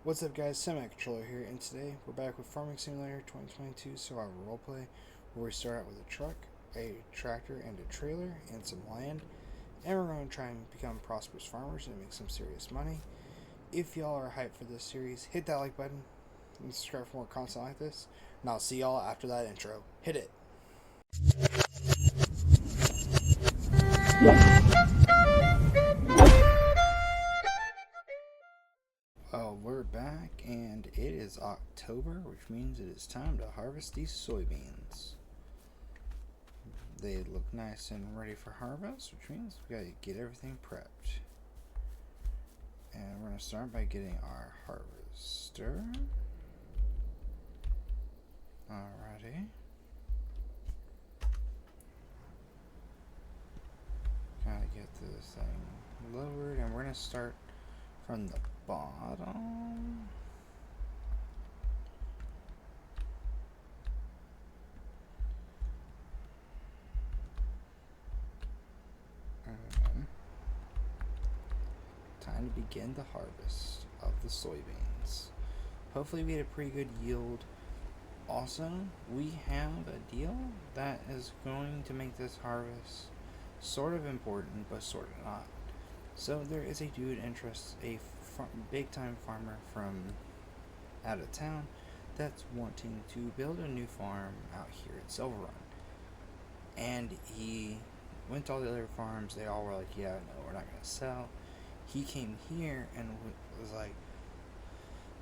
What's up guys, Semi-Controller here, and today we're back with Farming Simulator 2022 Survival Roleplay, where we start out with a truck, a tractor, and a trailer, and some land, and we're going to try and become prosperous farmers and make some serious money. If y'all are hyped for this series, hit that like button, and subscribe for more content like this, and I'll see y'all after that intro. Hit it! We're back, and it is October, which means it is time to harvest these soybeans. They look nice and ready for harvest, which means we gotta get everything prepped. And we're gonna start by getting our harvester. Alrighty. Gotta get this thing lowered, and we're gonna start from the bottom. Time to begin the harvest of the soybeans. Hopefully we get a pretty good yield. Also, we have a deal that is going to make this harvest sort of important, but sort of not. So there is a dude interested, a big time farmer from out of town that's wanting to build a new farm out here at Silver Run. And he went to all the other farms, they all were like, yeah, no, we're not going to sell. He came here and was like,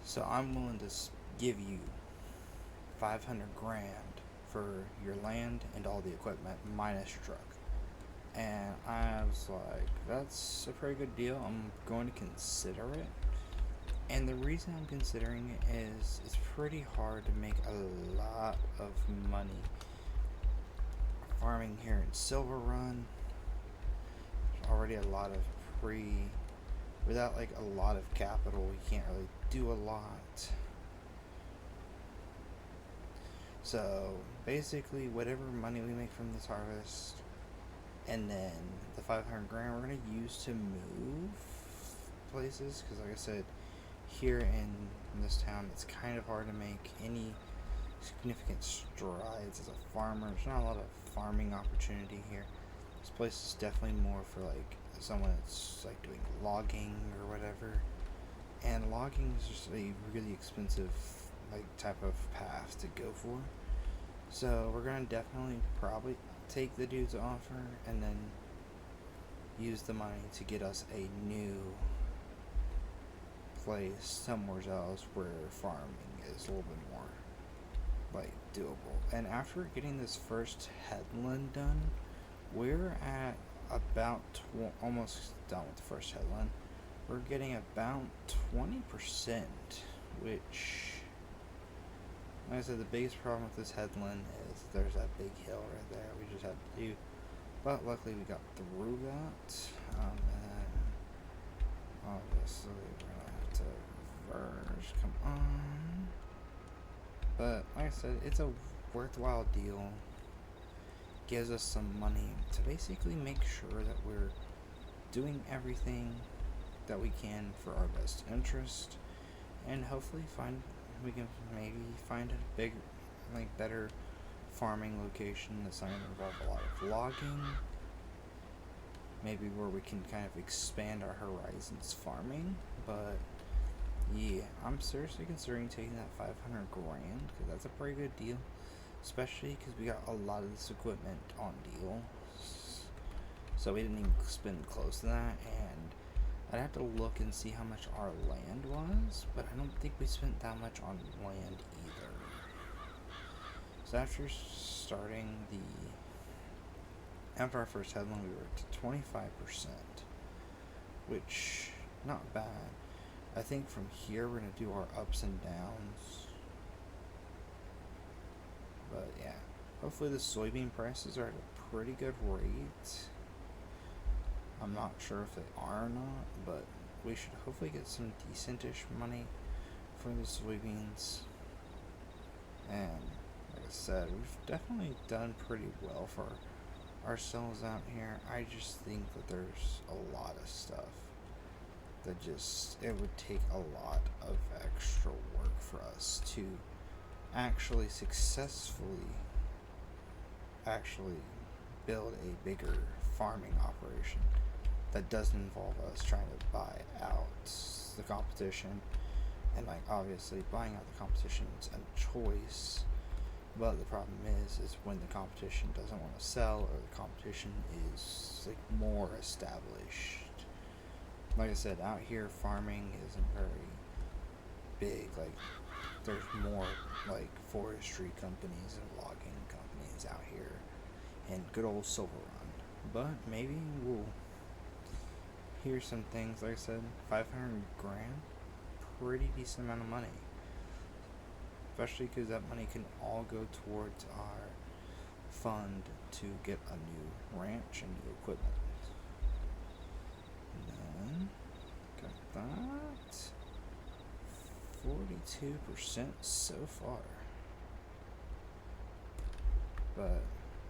so I'm willing to give you 500 grand for your land and all the equipment minus your truck. And I was like, that's a pretty good deal. I'm going to consider it. And the reason I'm considering it is it's pretty hard to make a lot of money farming here in Silver Run. There's already a lot of without like a lot of capital, you can't really do a lot. So basically whatever money we make from this harvest, and then the 500 grand we're going to use to move places, because like I said, here in this town it's kind of hard to make any significant strides as a farmer. There's not a lot of farming opportunity here. This place is definitely more for like someone that's like doing logging or whatever, and logging is just a really expensive like type of path to go for. So we're gonna definitely probably take the dude's offer and then use the money to get us a new place somewhere else where farming is a little bit more like doable. And after getting this first headland done, we're at about almost done with the first headland. We're getting about 20%, which, like I said, the biggest problem with this headland is there's that big hill right there we just had to do, but luckily we got through that. And then obviously we're gonna have to reverse, come on. But like I said, it's a worthwhile deal. Gives us some money to basically make sure that we're doing everything that we can for our best interest, and hopefully we can maybe find a big, like, better farming location that's not going to involve a lot of logging, maybe where we can kind of expand our horizons farming. But yeah, I'm seriously considering taking that 500 grand, because that's a pretty good deal, especially because we got a lot of this equipment on deal, so we didn't even spend close to that. And I'd have to look and see how much our land was, but I don't think we spent that much on land either. So after our first headline, we were to 25%, which not bad. I think from here we're going to do our ups and downs. But yeah, hopefully the soybean prices are at a pretty good rate. I'm not sure if they are or not, but we should hopefully get some decentish money for the soybeans. And like I said, we've definitely done pretty well for ourselves out here. I just think that there's a lot of stuff that it would take a lot of extra work for us to actually successfully actually build a bigger farming operation that doesn't involve us trying to buy out the competition. And like obviously buying out the competition is a choice, but the problem is when the competition doesn't want to sell or the competition is like more established. Like I said, out here farming isn't very big. Like there's more like forestry companies and logging companies out here and good old Silver Run. But maybe we'll hear some things. Like I said, 500 grand, pretty decent amount of money. Especially because that money can all go towards our fund to get a new ranch and new equipment. And then, got that. 42% so far. But,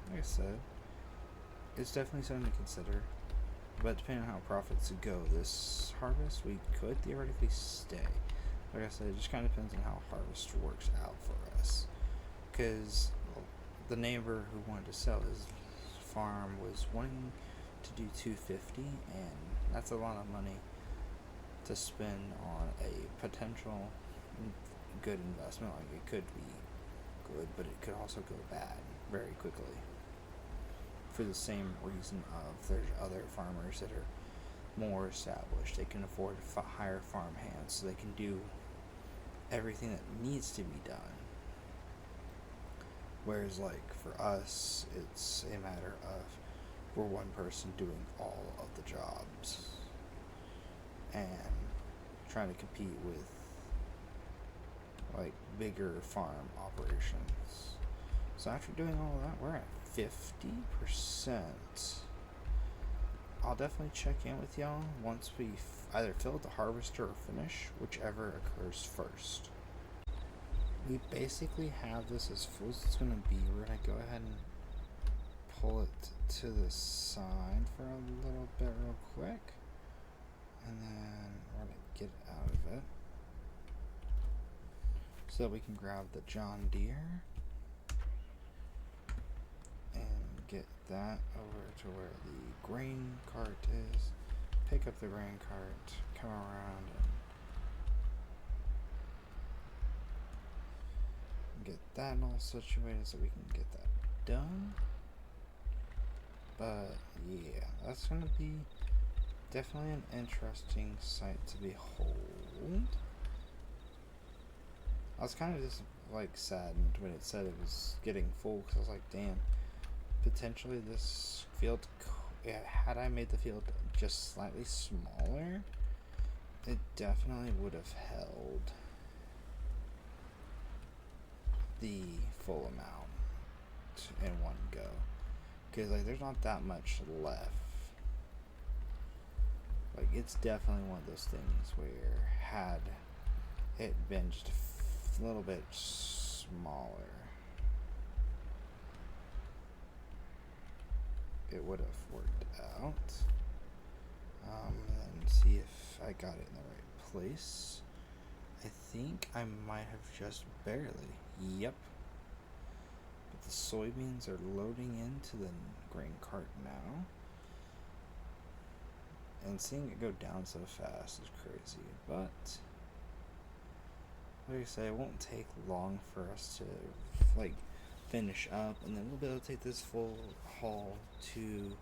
like I said, it's definitely something to consider. But depending on how profits go this harvest, we could theoretically stay. Like I said, it just kind of depends on how harvest works out for us. Because the neighbor who wanted to sell his farm was wanting to do 250, and that's a lot of money to spend on a potential good investment. Like it could be good, but it could also go bad very quickly. For the same reason of there's other farmers that are more established. They can afford to hire farm hands, so they can do everything that needs to be done. Whereas like for us, it's a matter of we're one person doing all of the jobs and trying to compete with like bigger farm operations. So after doing all of that, we're at 50%. I'll definitely check in with y'all once we either fill the harvester or finish, whichever occurs first. We basically have this as full as it's going to be. We're going to go ahead and pull it to the side for a little bit real quick. And then we're going to get out of it so that we can grab the John Deere and get that over to where the grain cart is. Pick up the grain cart, come around and get that all situated so we can get that done. But yeah, that's going to be definitely an interesting sight to behold. I was kind of just like saddened when it said it was getting full, because I was like, damn, potentially this field, had I made the field just slightly smaller, it definitely would have held the full amount in one go. Because like there's not that much left. Like it's definitely one of those things where had it been just a little bit smaller, it would have worked out. And see if I got it in the right place. I think I might have just barely. Yep. But the soybeans are loading into the grain cart now. And seeing it go down so fast is crazy. But like I say, it won't take long for us to like finish up, and then we'll be able to take this full haul to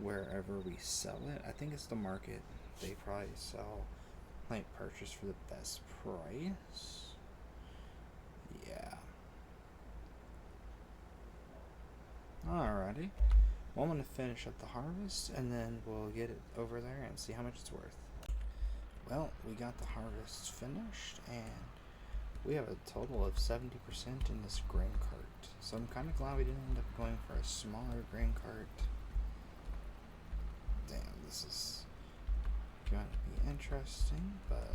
wherever we sell it. I think it's the market. They probably sell like purchase for the best price. Yeah. Alrighty. Well, I'm going to finish up the harvest, and then we'll get it over there and see how much it's worth. Well, we got the harvest finished, and we have a total of 70% in this grain cart. So I'm kind of glad we didn't end up going for a smaller grain cart. Damn, this is going to be interesting, but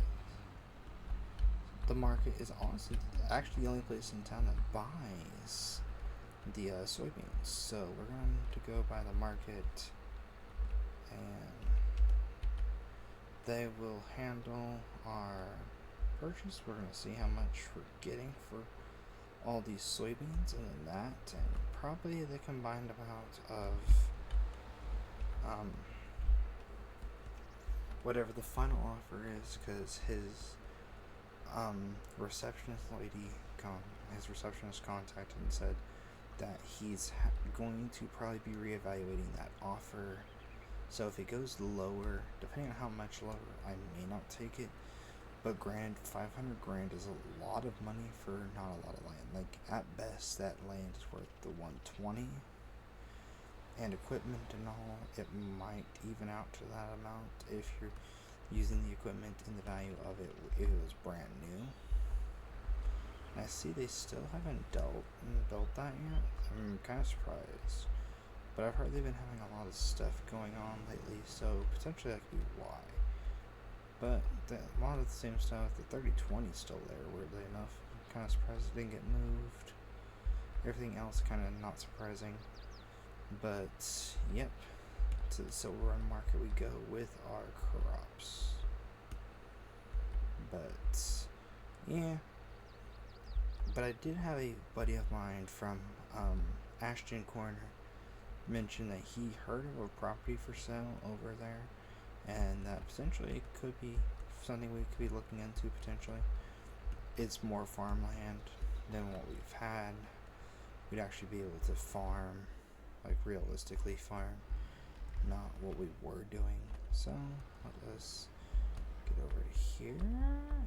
the market is honestly actually the only place in town that buys the soybeans. So we're going to go by the market, and they will handle our purchase. We're going to see how much we're getting for all these soybeans, and then that, and probably the combined amount of whatever the final offer is, because his his receptionist contacted and said that he's going to probably be reevaluating that offer. So if it goes lower, depending on how much lower, I may not take it. But granted, 500 grand is a lot of money for not a lot of land. Like, at best, that land is worth the 120. And equipment and all, it might even out to that amount if you're using the equipment and the value of it if it was brand new. And I see they still haven't built that yet. I'm kind of surprised. But I've heard they've been having a lot of stuff going on lately, so potentially that could be why. But a lot of the same stuff, the 3020 is still there, weirdly enough. I'm kind of surprised it didn't get moved. Everything else kind of not surprising. But, yep, to the silver run market we go with our crops. But, yeah. But I did have a buddy of mine from Ashton Corner mention that he heard of a property for sale over there, and that potentially it could be something we could be looking into potentially. It's more farmland than what we've had. We'd actually be able to farm, like realistically farm, not what we were doing. So let us get over to here,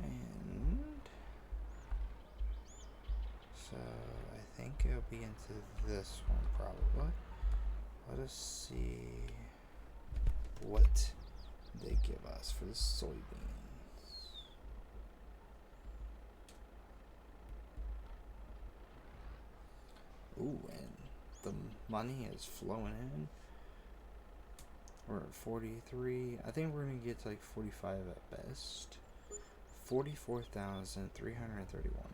and so I think it'll be into this one probably. Let us see what they give us for the soybeans. Ooh, and the money is flowing in. We're at 43. I think we're gonna get to like 45 at best. 44,331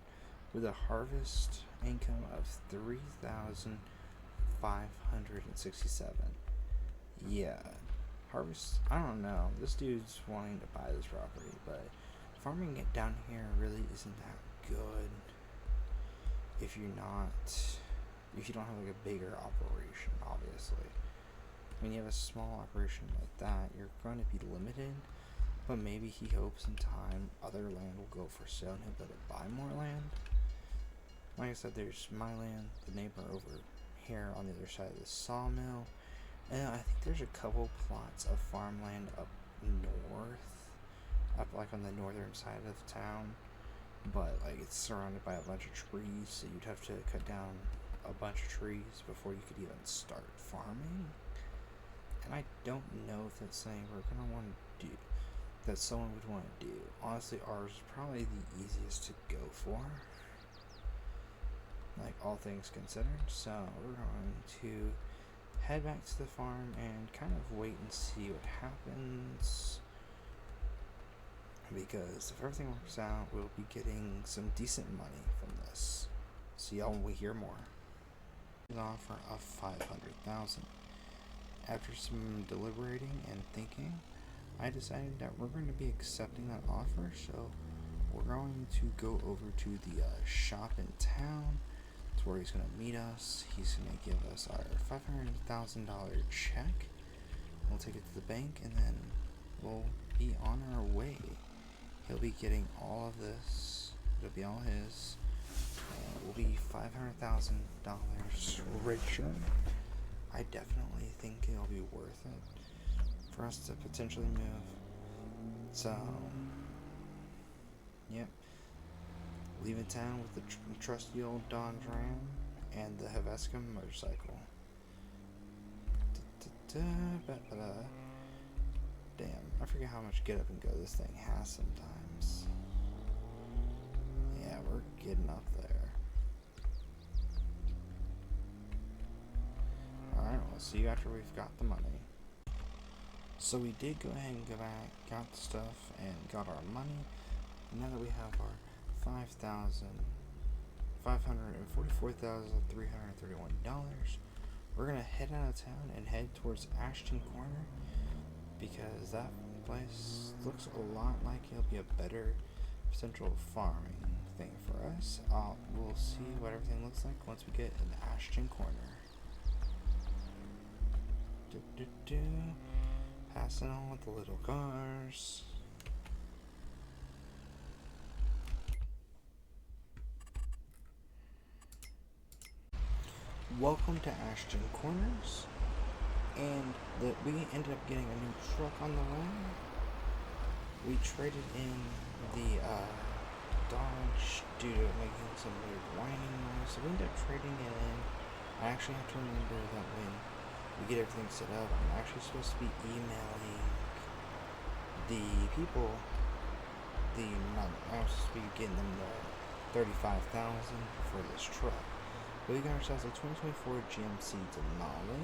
with a harvest income of 3,567. Yeah, harvest. I don't know. This dude's wanting to buy this property, but farming it down here really isn't that good. If you don't have like a bigger operation, obviously. When you have a small operation like that, you're going to be limited, but maybe he hopes in time other land will go for sale and he'll be able to buy more land. Like I said, there's my land, the neighbor over here on the other side of the sawmill, and I think there's a couple plots of farmland up north, up like on the northern side of the town, but like it's surrounded by a bunch of trees, so you'd have to cut down a bunch of trees before you could even start farming. And I don't know if that's something we're gonna want to do, that someone would want to do. Honestly, ours is probably the easiest to go for, like all things considered. So we're going to head back to the farm and kind of wait and see what happens, because if everything works out, we'll be getting some decent money from this. See y'all when we hear more. An offer of 500,000. After some deliberating and thinking, I decided that we're going to be accepting that offer, so we're going to go over to the shop in town. That's where he's going to meet us. He's going to give us our $500,000 check. We'll take it to the bank, and then we'll be on our way. He'll be getting all of this. It'll be all his. We'll be $500,000 richer. I definitely think it'll be worth it for us to potentially move. So, yep. Leaving town with the trusty old Dodge Ram and the Hevesca motorcycle. Damn, I forget how much get up and go this thing has sometimes. Yeah, we're getting up there. Alright, we'll see you after we've got the money. So we did go ahead and go back, got the stuff, and got our money. And now that we have our $544,331, we're gonna head out of town and head towards Ashton Corner, because that place looks a lot like it'll be a better potential farming thing for us. We'll see what everything looks like once we get in Ashton Corner. Passing on with the little cars. Welcome to Ashton Corners, and we ended up getting a new truck on the way. We traded in the Dodge due to making some weird whining noise, so we ended up trading it in. I actually have to remember that when we get everything set up, I'm actually supposed to be emailing the people, I'm supposed to be getting them the $35,000 for this truck. We got ourselves a 2024 GMC Denali,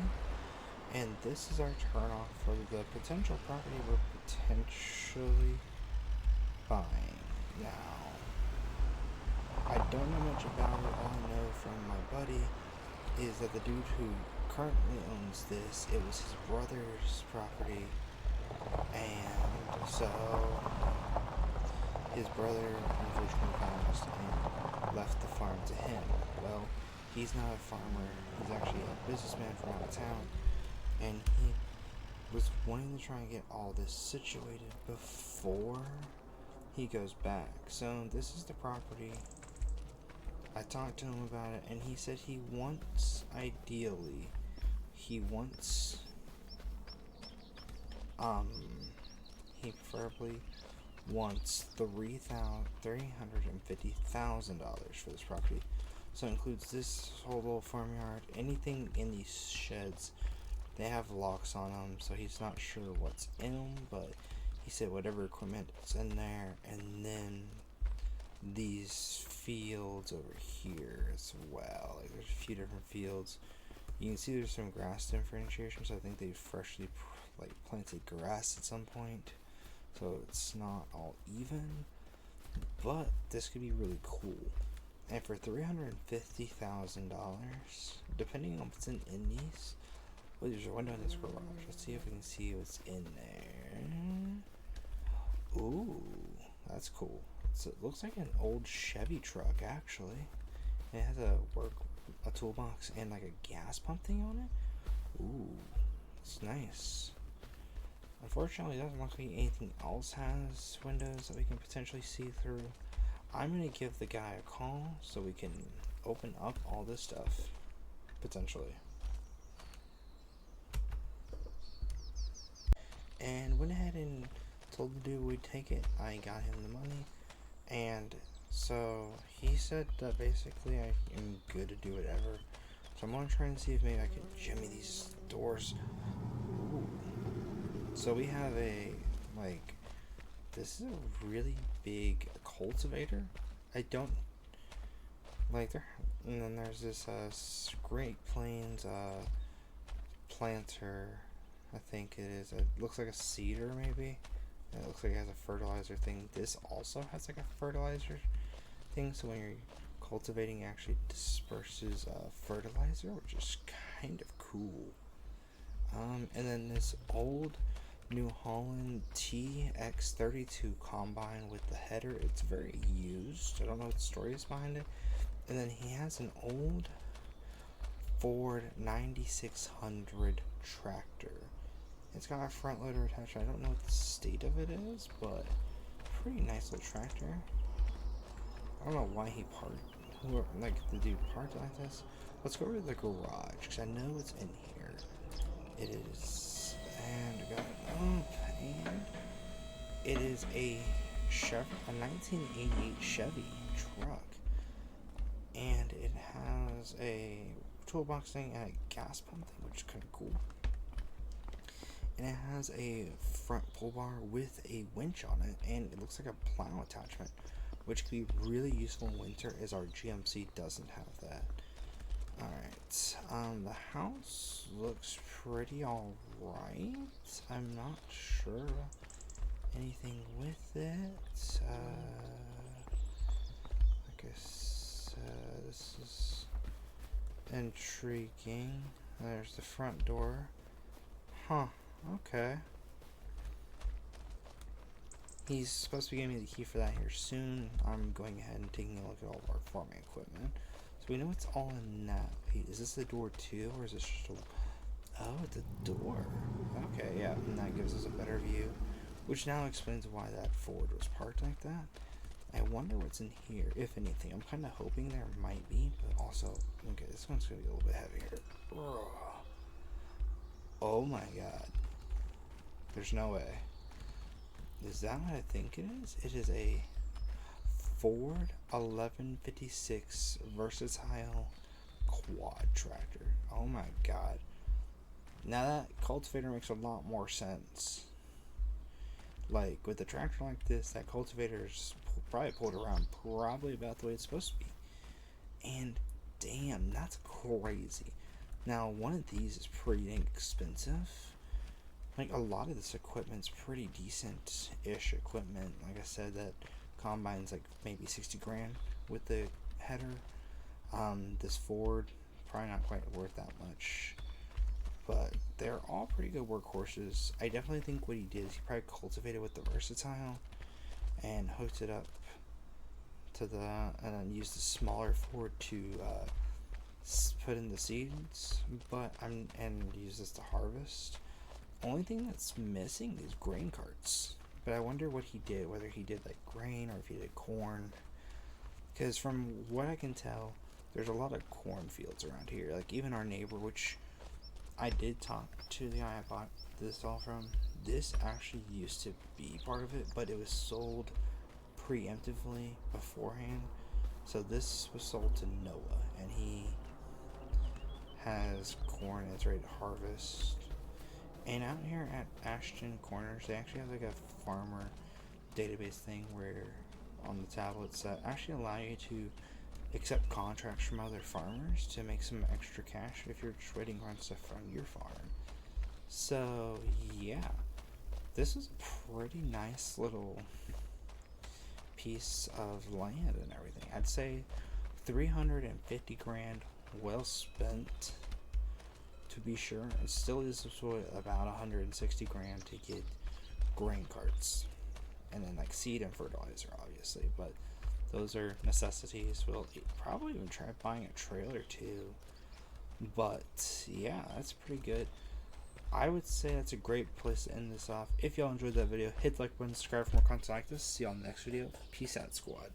and this is our turnoff for the potential property we're potentially buying. Now, I don't know much about it. All I know from my buddy is that the dude who currently owns this, it was his brother's property, and so his brother unfortunately passed and left the farm to him. Well, he's not a farmer, he's actually a businessman from out of town, and he was wanting to try and get all this situated before he goes back. So this is the property. I talked to him about it, and he said he preferably wants $350,000 for this property. So it includes this whole little farmyard, anything in these sheds. They have locks on them, so he's not sure what's in them, but he said whatever equipment is in there, and then these fields over here as well. Like, there's a few different fields. You can see there's some grass differentiation, so I think they freshly planted grass at some point, so it's not all even, but this could be really cool. And for $350,000, depending on what's in these, well, there's a window in this garage. Let's see if we can see what's in there. Ooh, that's cool. So it looks like an old Chevy truck, actually. It has a toolbox and like a gas pump thing on it. Ooh, it's nice. Unfortunately, it doesn't look like anything else has windows that we can potentially see through. I'm going to give the guy a call so we can open up all this stuff, potentially. And went ahead and told the dude we'd take it. I got him the money. And so he said that basically I am good to do whatever. So I'm going to try and see if maybe I can jimmy these doors. Ooh. So we have this is a really big cultivator. I don't like there, and then there's this Great Plains planter. I think it is. It looks like a cedar maybe. And it looks like it has a fertilizer thing. This also has like a fertilizer thing. So when you're cultivating, it actually disperses fertilizer, which is kind of cool. And then this old New Holland TX32 combine with the header. It's very used. I don't know what the story is behind it. And then he has an old Ford 9600 tractor. It's got a front loader attached. I don't know what the state of it is, but pretty nice little tractor. I don't know why the dude parked like this. Let's go over to the garage, because I know what's in here. It is, and we got it up, and it is a 1988 Chevy truck. And it has a toolbox thing and a gas pump thing, which is kind of cool. And it has a front pull bar with a winch on it, and it looks like a plow attachment, which could be really useful in winter, as our GMC doesn't have that. Alright, the house looks pretty alright. I'm not sure anything with it. I guess this is intriguing. There's the front door. Huh, okay. He's supposed to be giving me the key for that here soon. I'm going ahead and taking a look at all of our farming equipment. So we know it's all in that. Wait, is this the door too, or is this just a... Oh, it's a door. Okay, yeah, and that gives us a better view, which now explains why that Ford was parked like that. I wonder what's in here, if anything. I'm kind of hoping there might be, but also... Okay, this one's going to be a little bit heavier. Ugh. Oh my god. There's no way. Is that what I think it is? It is a Ford 1156 Versatile Quad Tractor. Oh my god. Now that cultivator makes a lot more sense. Like, with a tractor like this, that cultivator's probably pulled around probably about the way it's supposed to be. And damn, that's crazy. Now, one of these is pretty inexpensive. Like, a lot of this equipment's pretty decent-ish equipment. Like I said, that combine's like maybe 60 grand with the header. This Ford, probably not quite worth that much. But they're all pretty good workhorses. I definitely think what he did is he probably cultivated with the Versatile and hooked it up to the, and then used the smaller Ford to put in the seeds, and use this to harvest. Only thing that's missing is grain carts. But I wonder what he did, whether he did like grain or if he did corn. Because from what I can tell, there's a lot of cornfields around here. Like even our neighbor, which I did talk to the guy I bought this all from. This actually used to be part of it, but it was sold preemptively beforehand. So this was sold to Noah, and he has corn that's ready to harvest. And out here at Ashton Corners, they actually have like a farmer database thing where on the tablets that actually allow you to accept contracts from other farmers to make some extra cash if you're just waiting on stuff on your farm. So yeah, this is a pretty nice little piece of land and everything. I'd say 350 grand well spent, to be sure. It still is about 160 grand to get grain carts and then like seed and fertilizer, obviously, but those are necessities. We'll probably even try buying a trailer too, but yeah, that's pretty good. I would say that's a great place to end this off. If y'all enjoyed that video, hit the like button, subscribe for more content like this. See y'all in the next video. Peace out, squad.